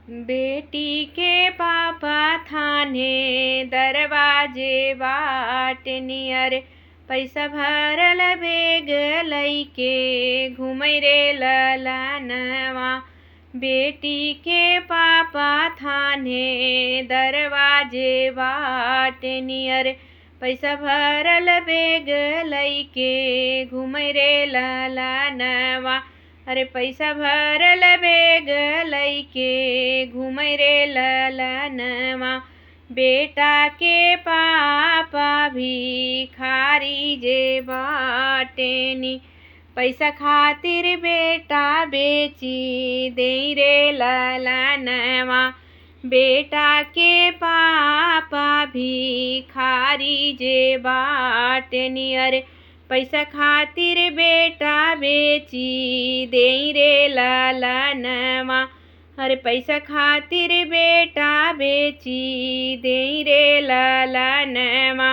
बेटी के पापा थाने दरवाजे बाट नियर पैसा भरल बेग लइके घुमै रे ललनवा। बेटी के पापा थाने दरवाजे बाट नियर पैसा भरल बेग लइके घुमै रे ललनवा। अरे पैसा भरल बेग लइके घुमै रे ललनवा। बेटा के पापा भिखारी जे बाटेनी पैसा खातिर बेटा बेची देई रे ललनवा। बेटा के पापा भिखारी जे बाटेनी अरे पैसा खातिर बेटा बेची देई रे ललनवा। अरे पैसा खातिर बेटा बेची देई रे ललनवा।